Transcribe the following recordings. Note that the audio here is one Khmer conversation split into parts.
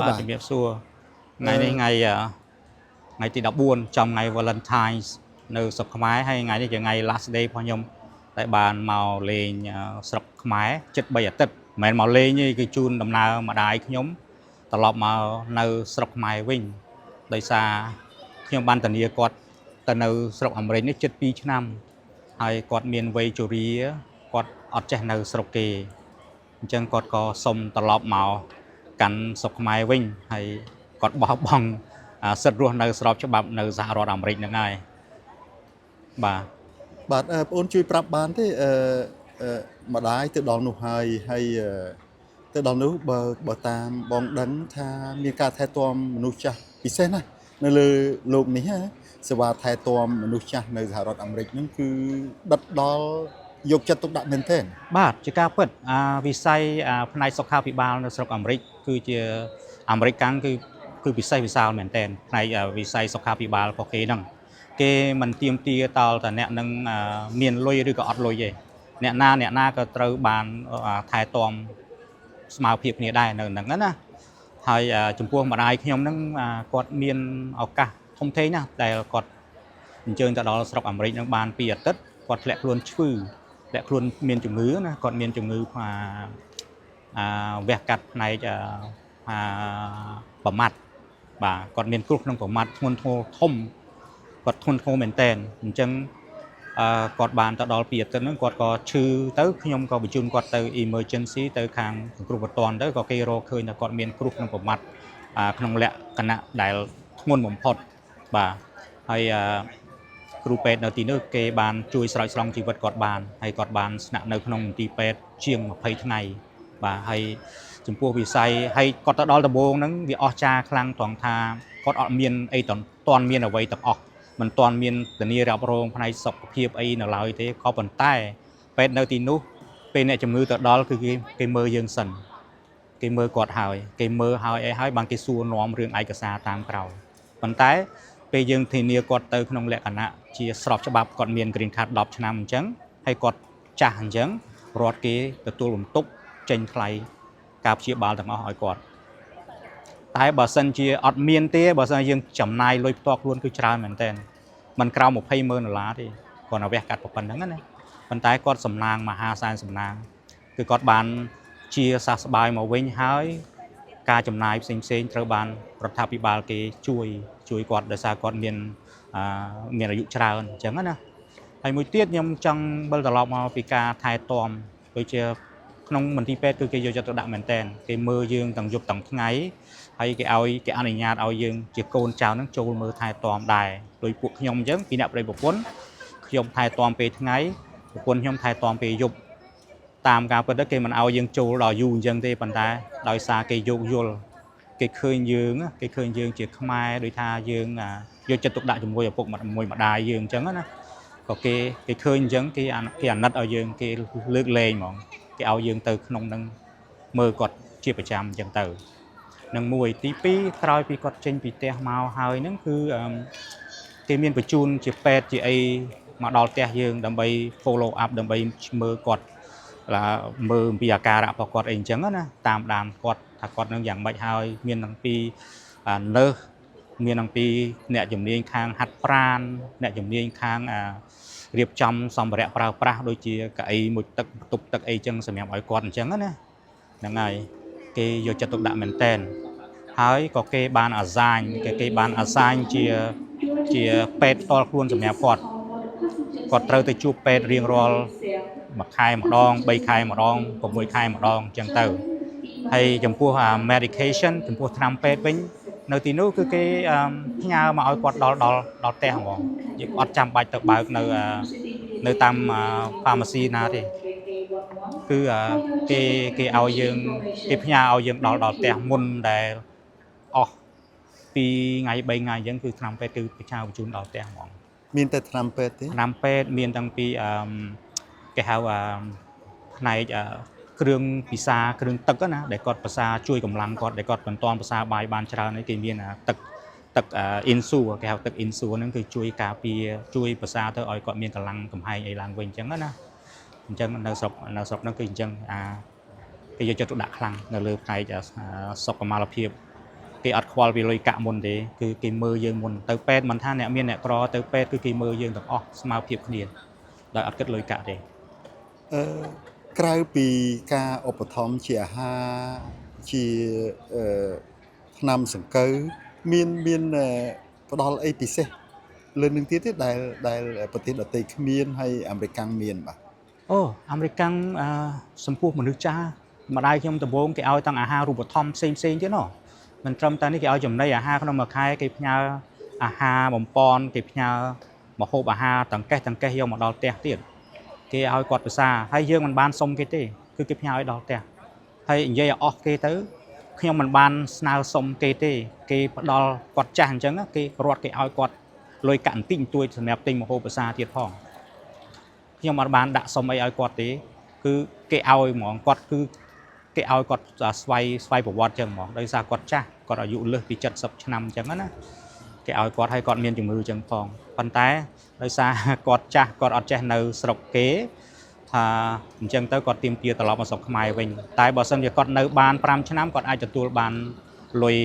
បាទជំរាបសួរថ្ងៃនេះថ្ងៃទី14ចំថ្ងៃ Valentine នៅស្រុកខ្មែរហើយថ្ងៃនេះជាថ្ងៃ last day របស់ខ្ញុំតែបានមកលេងស្រុកខ្មែរជិត3អាទិត្យមិនមែនមកលេងទេគឺជូនដំណើរម្ដាយខ្ញុំត្រឡប់មកនៅស្រុកខ្មែរវិញដោយសារខ្ញុំបានធានាគាត់ទៅនៅស្រុកអាមេរិកនេះជិត2ឆ្នាំហើយគាត់មានវ័យជរាគាត់អត់ចេះនៅស្រុកគេអញ្ចឹងគាត់ក៏សុំត្រឡប់មកកាន់ស្រុកខ្មែរវិញហើយគាត់បោះបង់សិទ្ធិរស់នៅស្របច្បាប់នៅសហរដ្ឋអាមេរិកហ្នឹងហើយបាទបងអូនជួយប្រាប់បានទេម្ដាយទៅដល់នោះហើយទៅដល់នោះបើតាមបងដឹងថាមានការថែទាំមនុស្សចាស់ពិសេសណាស់នៅលើលោកនេះសេវាថែទាំមនុស្សចាស់នៅសហរដ្ឋអាមេរិកហ្នឹងគឺដិតដល់យកចិត្តទុកដាក់មែនទែនបាទជាការពិតវិស័យផ្នែកសុខាភិបាលនៅស្រុកអាមេរិកគឺជាអាមេរិកកាំងគឺពិសេសវិសាលមែនទែនផ្នែកវិស័យសុខាភិបាលរបស់គេហ្នឹងគេមិនទៀមទាតល់តែអ្នកនឹងមានលុយឬក៏អត់លុយទេអ្នកណាក៏ត្រូវបានថែទាំស្មើភាពគ្នាដែរនៅហ្នឹងណាហើយចំពោះម្ដាយខ្ញុំហ្នឹងគាត់មានឱកាសធំធេងណាស់ដែលគាត់អញ្ជើញទៅដល់ស្រុកអាមេរិកហ្នឹងបាន2អាទិត្យគាត់ធ្លាក់ខ្លួនឈឺធ្លាក់ខ្លួនមានជំងឺណាគាត់មានជំងឺវះកាត់ផ្នែកប្រមាត់បាទគាត់មានគ្រោះក្នុងប្រមាត់ធ្ងន់ធ្ងរធំគាត់ធ្ងន់ធ្ងរមែនតើអញ្ចឹងគាត់បានទៅដល់2អាទិត្យហ្នឹងគាត់ក៏ឈឺទៅខ្ញុំក៏បញ្ជូនគាត់ទៅ emergency ទៅខាងសង្គ្រោះបន្ទាន់ទៅក៏គេរកឃើញថាគាត់មានគ្រោះក្នុងប្រមាត់ក្នុងលក្ខណៈដែលធ្ងន់បំផុតបាទហើយគ្រូពេទ្យនៅទីនោះគេបានជួយស្រោចស្រង់ជីវិតគាត់បានហើយគាត់បានស្នាក់នៅក្នុងមន្ទីរពេទ្យជាង20ថ្ងៃបាទហើយចំពោះវិស័យហើយគាត់ទៅដល់ដំបូងហ្នឹងវាអស្ចារ្យខ្លាំងត្រង់ថាគាត់អត់មានអីទាន់មានអ្វីទាំងអស់មិនទាន់មានធានារ៉ាប់រងផ្នែកសុខភាពអីនៅឡើយទេក៏ប៉ុន្តែពេទ្យនៅទីនោះពេលអ្នកជំងឺទៅដល់គឺគេមើលយើងសិនគេមើលគាត់ហើយគេមើលហើយអីហើយបានគេសួរនាំរឿងឯកសារតាមក្រោយប៉ុន្តែពេលយើងធានាគាត់ទៅក្នុងលក្ខណៈជាស្របច្បាប់គាត់មាន green card 10ឆ្នាំអញ្ចឹងហើយគាត់ចាស់អញ្ចឹងរដ្ឋគេទទួលបន្ទុកចេញថ្លៃការព្យាបាលទាំងអស់ឲ្យគាត់តែបើសិនជាអត់មានទេបើសិនយើងចំណាយលុយផ្ទាល់ខ្លួនគឺច្រើនមែនតើมันក្រៅ$200,000ទេគាត់ឲ្យវះកាត់ប៉ុណ្ណឹងណាប៉ុន្តែគាត់សំណាងមហាសែនសំណាងគឺគាត់បានជាសះស្បើយមកវិញហើយការចំណាយផ្សេងត្រូវបានរដ្ឋាភិបាលគេជួយគាត់ដោយសារគាត់មានអាយុច្រើនអញ្ចឹងណាហើយមួយទៀតខ្ញុំចង់វិលត្រឡប់មកពីការថែទាំដូចជាក្នុងមន្ទីរពេទ្យគឺគេយកចិត្តទុកដាក់មែនតើគេមើលយើងទាំងយប់ទាំងថ្ងៃហើយគេអនុញ្ញាតឲ្យយើងជាកូនចៅនឹងចូលមើលថែទាំដែរដោយពួកខ្ញុំអញ្ចឹងពីអ្នកប្រិយប្រពន្ធខ្ញុំថែទាំពេលថ្ងៃប្រពន្ធខ្ញុំថែទាំពេលយប់តាមការពិតទៅគេមិនឲ្យយើងចូលដល់យូរអញ្ចឹងទេប៉ុន្តែដោយសារគេយោគយល់គេឃើញយើងជាខ្មែរដោយថាយើងយកចិត្តទុកដាក់ជាមួយឪពុកម្ដាយយើងអញ្ចឹងណាក៏គេឃើញអញ្ចឹងគេអាណិតឲ្យយើងគេលើកលែងហ្មងគេឲ្យយើងទៅក្នុងនឹងមើលគាត់ជាប្រចាំអញ្ចឹងទៅនឹងមួយទី2ក្រោយពីគាត់ចេញពីផ្ទះមកហើយហ្នឹងគឺគេមានបញ្ជូនជាពេទ្យជាអីមកដល់ផ្ទះយើងដើម្បី follow up ដើម្បីមើលគាត់មើលអំពីអាការៈរបស់គាត់អីអញ្ចឹងណាតាមដានគាត់ថាគាត់នឹងយ៉ាងម៉េចហើយមានទាំងពីnurse មានទាំងពីអ្នកជំនាញខាងហាត់ប្រាណអ្នកជំនាញខាងរៀបចំសម្ភារៈប្រើប្រាស់ដូចជាកៅអីមុជទឹកបន្ទប់ទឹកអីចឹងសម្រាប់ឲ្យគាត់អញ្ចឹងណាហ្នឹងហើយគេយកចិត្តទុកដាក់មែនតែនហើយក៏គេបានអាសាញជាពេទ្យផ្ទាល់ខ្លួនសម្រាប់គាត់ត្រូវទៅជួបពេទ្យរៀងរាល់1ខែម្ដង3ខែម្ដង6ខែម្ដងអញ្ចឹងទៅហើយចំពោះmedication ចំពោះថ្នាំពេទ្យវិញនៅទីនោះគឺគេផ្ញើមកឲ្យគាត់ដល់ផ្ទះហ្មងយើងអត់ចាំបាច់ទៅបើកនៅតាម pharmacy ណាទេគឺគេឲ្យយើងគេផ្ញើឲ្យយើងដល់ផ្ទះមុនដែលអស់2ថ្ងៃ3ថ្ងៃអញ្ចឹងគឺថ្នាំពេទ្យគឺបញ្ជូនដល់ផ្ទះហ្មងមានតែថ្នាំពេទ្យទេថ្នាំពេទ្យមានតាំងពីគេហៅផ្នែកគ្រឿងពិសាគ្រឿងទឹកណាដែលគាត់ភាសាជួយកម្លាំងគាត់ដែលគាត់មិនទាន់ភាសាបាយបានច្រើនទេគេមានទឹកអ៊ីនស៊ូគេហៅទឹកអ៊ីនស៊ូហ្នឹងគឺជួយការពារជួយភាសាទៅឲ្យគាត់មានកម្លាំងកំហែងអីឡើងវិញអញ្ចឹងណាអញ្ចឹងនៅស្រុកហ្នឹងគឺអញ្ចឹងគេយកចិត្តទុកដាក់ខ្លាំងនៅលើផ្នែកសុខុមាលភាព គេអត់ខ្វល់ពីលុយកាក់មុនទេគឺគេមើលយើងមុនទៅពេទ្យមិនថាអ្នកមានអ្នកក្រទៅពេទ្យគឺគេមើលយើងទាំងអស់ស្មើភាពគ្នាដោយអត់គិតលុយកាក់ទេ អឺក្រៅពីការឧបត្ថម្ភជាអាហារជាថ្នាំសង្កូវមានផ្ដល់អីពិសេសលើនឹងទៀតទេដែលប្រទេសដទៃគ្មានហើយអាមេរិកមានបាទ អូអាមេរិកសម្ពោះមនុស្សចាស់ម្ដាយខ្ញុំដំបូងគេឲ្យតាំងអាហាររូបត្ថម្ភផ្សេងទៀតណោះមិនត្រឹមតែនេះគេឲ្យចំណីអាហារក្នុងមួយខែគេផ្ញើអាហារបំពន់គេផ្ញើម្ហូបអាហារទាំងកេះយកមកដល់ផ្ទះទៀតគេឲ្យគាត់ភាសាហើយយើងមិនបានសុំគេទេគឺគេផ្ញើឲ្យដល់ផ្ទះហើយនិយាយឲ្យអស់គេទៅខ្ញុំមិនបានស្នើសុំគេទេគេផ្ដល់គាត់ចាស់អញ្ចឹងគេរត់គេឲ្យគាត់លុយកាក់បន្តិចបន្តួចសម្រាប់ទិញម្ហូបភាសាទៀតផងខ្ញុំអត់បានដាក់សុំអីឲ្យគាត់ទេគឺគេឲ្យហ្មងគាត់គឺគេឲ្យគាត់ស្វ័យប្រវត្តិអញ្ចឹងហ្មងដោយសារគាត់ចាស់គាត់អាយុលើសពី70ឆ្នាំអញ្ចឹងណាគេឲ្យគាត់ឲ្យគាត់មានជំងឺអញ្ចឹងផងប៉ុន្តែដោយសារគាត់ចាស់គាត់អត់ចេះនៅស្រុកគេថាអញ្ចឹងទៅគាត់ទាមទារត្រឡប់មកស្រុកខ្មែរវិញតែបើសិនជាគាត់នៅបាន5ឆ្នាំគាត់អាចទទួលបានលុយ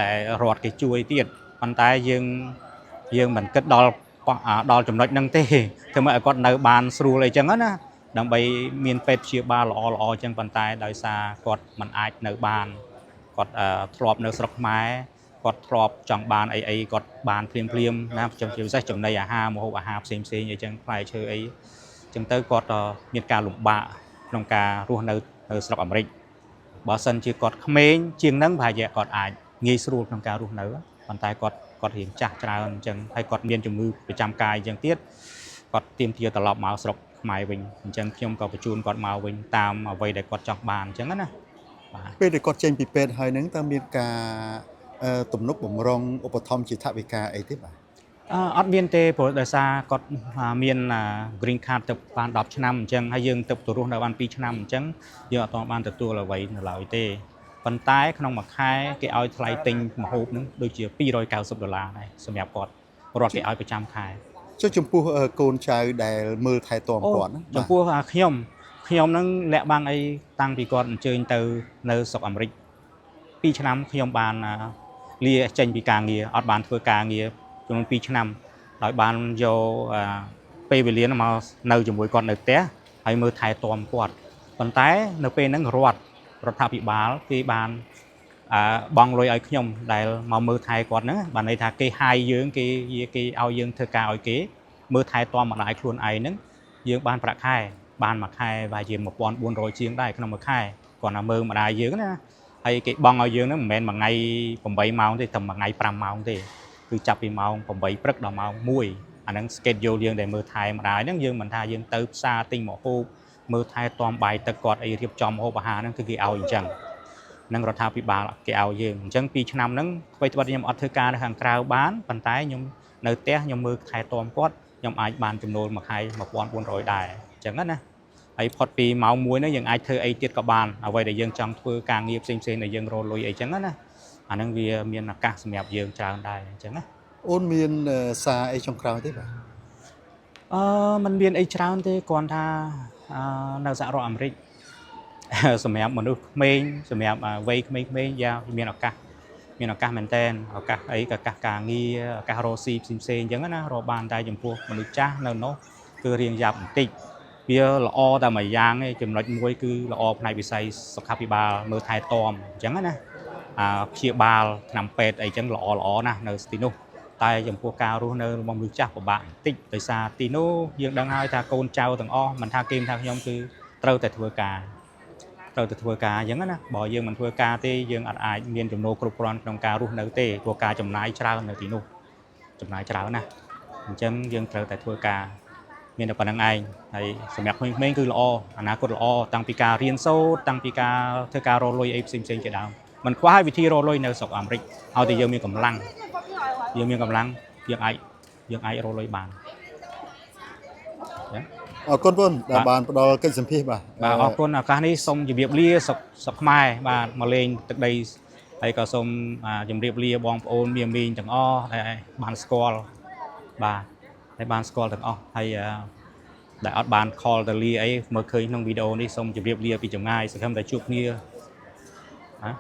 ដែលរដ្ឋគេជួយទៀតប៉ុន្តែយើងមិនគិតដល់ចំណុចហ្នឹងទេធ្វើម៉េចឲ្យគាត់នៅបានស្រួលអីចឹងណាដើម្បីមានពេទ្យព្យាបាលល្អអញ្ចឹងប៉ុន្តែដោយសារគាត់មិនអាចនៅបានគាត់ធ្លាប់នៅស្រុកខ្មែរគាត់ធ្លាប់ចង់បានអីគាត់បានភ្លាមណាជាពិសេសចំណីអាហារម្ហូបអាហារផ្សេងអីចឹងផ្លែឈើអីចឹងទៅគាត់មានការលំបាកក្នុងការរស់នៅស្រុកអាមេរិកបើសិនជាគាត់ក្មេងជាងហ្នឹងប្រហែលជាគាត់អាចងាយស្រួលក្នុងការរស់នៅប៉ុន្តែគាត់រៀងចាស់ច្រើនអញ្ចឹងហើយគាត់មានជំងឺប្រចាំកាយអញ្ចឹងទៀតគាត់ទាមទារត្រឡប់មកស្រុកខ្មែរវិញអញ្ចឹងខ្ញុំក៏បញ្ជូនគាត់មកវិញតាមអ្វីដែលគាត់ចង់បានអញ្ចឹងណាបាទពេលដែលគាត់ចេញពីពេទ្យហើយហ្នឹងតើមានការទំនុកបំរុងឧបត្ថម្ភជាថវិកាអីទេបាទអត់មានទេព្រោះដោយសារគាត់មាន green card ទៅបាន10ឆ្នាំអញ្ចឹងហើយយើងទៅរស់នៅបាន2ឆ្នាំអញ្ចឹងយើងអត់ទាន់បានទទួលអ្វីនៅឡើយទេប៉ុន្តែក្នុងមួយខែគេឲ្យថ្លៃទិញម្ហូបហ្នឹងដូចជា$290ដែរសម្រាប់គាត់រត់គេឲ្យប្រចាំខែចុះចំពោះកូនចៅដែលមើលថែទាំគាត់ណាចំពោះខ្ញុំហ្នឹងលាក់បាំងអីតាំងពីគាត់អញ្ជើញទៅនៅស្រុកអាមេរិក2ឆ្នាំខ្ញុំបានលាចេញពីការងារអត់បានធ្វើការងារចំនួន2ឆ្នាំដោយបានយកពេលវេលាមកនៅជាមួយគាត់នៅផ្ទះហើយមើលថែទាំគាត់ប៉ុន្តែនៅពេលហ្នឹងរដ្ឋាភិបាលគេបានបង់លុយឲ្យខ្ញុំដែលមកមើលថែគាត់ហ្នឹងបានន័យថាគេហាយយើងគេឲ្យយើងធ្វើការឲ្យគេមើលថែទាំម្ដាយខ្លួនឯងហ្នឹងយើងបានប្រាក់ខែបានមួយខែប្រហែលជា1400ជាងដែរក្នុងមួយខែគាត់ណាមើលម្ដាយយើងណាហើយគេបង់ឲ្យយើងហ្នឹងមិនមែនមួយថ្ងៃ8ម៉ោងទេតែមួយថ្ងៃ5ម៉ោងទេគឺចាប់ពីម៉ោង8ព្រឹកដល់ម៉ោង1អាហ្នឹង schedule យើងដែលមើលថែម្ដាយហ្នឹងយើងមិនថាយើងទៅផ្សារទិញម្ហូបមើលថែទាំបាយទឹកគាត់អីរៀបចំម្ហូបអាហារហ្នឹងគឺគេឲ្យអញ្ចឹងនឹងរដ្ឋាភិបាលគេឲ្យយើងអញ្ចឹង2ឆ្នាំហ្នឹងអ្វីត្បិតខ្ញុំអត់ធ្វើការនៅខាងក្រៅបានប៉ុន្តែខ្ញុំនៅផ្ទះខ្ញុំមើលថែទាំគាត់ខ្ញុំអាចបានចំណូលមួយខែ1400ដែរអញ្ចឹងណាហើយផុតពីម៉ោង1ហ្នឹងយើងអាចធ្វើអីទៀតក៏បានអ្វីដែលយើងចង់ធ្វើការងារផ្សេងដែលយើងរកលុយអីចឹងណាអាហ្នឹងវាមានឱកាសសម្រាប់យើងច្រើនដែរអញ្ចឹងណាអូនមានសារអីចុងក្រោយទេបាទมันមានអីច្រើនទេគ្រាន់ថានៅសហរដ្ឋអាមេរិកសម្រាប់មនុស្សក្មេងសម្រាប់វ័យក្មេងៗយ៉ាមានឱកាសមែនតើឱកាសអីក៏ឱកាសការងារឱកាសរកស៊ីផ្សេងអញ្ចឹងណារកបានតែចំពោះមនុស្សចាស់នៅនោះគឺរៀងយ៉ាប់បន្តិចវាល្អតែមួយយ៉ាងឯងចំណុចមួយគឺល្អផ្នែកវិស័យសុខាភិបាលមើលថែទាំអញ្ចឹងណាព្យាបាលថ្នាំពេទ្យអីចឹងល្អណាស់នៅទីនោះតែចំពោះការរស់នៅរបស់មនុស្សចាស់ពិបាកបន្តិចដោយសារទីនោះយើងដឹងហើយថាកូនចៅទាំងអស់មិនថាគេមិនថាខ្ញុំគឺត្រូវតែធ្វើការអញ្ចឹងណាបើយើងមិនធ្វើការទេយើងអត់អាចមានចំណូលគ្រប់គ្រាន់ក្នុងការរស់នៅទេព្រោះការចំណាយច្រើននៅទីនោះចំណាយច្រើនណាស់អញ្ចឹងយើងត្រូវតែធ្វើការមានតែប៉ុណ្្នឹងឯងហើយសម្រាប់ក្មេងៗគឺល្អអនាគតល្អតាំងពីការរៀនសូត្រតាំងពីការធ្វើការរកលុយអីផ្សេងជាដើមមិនខ្វះវិធីរកលុយនៅស្រុកអាមេរិកឲ្យតែយើងមានកម្លាំងយើងអាចរកលុយបានអរគុណបងដែលបានផ្ដល់កិច្ចសម្ភាសន៍បាទអរគុណឱកាសនេះសូមជម្រាបលាស្រុកខ្មែរបាទមកលេងទឹកដីហើយក៏សូមជម្រាបលាបងប្អូនមីងទាំងអស់ដែលបានស្គាល់បាទដែលបានស្គាល់ទាំងអស់ហើយដែលអត់បាន call ទៅលាអីមើលឃើញក្នុងវីដេអូនេះសូមជម្រាបលាពីចម្ងាយសង្ឃឹមតែជួបគ្នាណា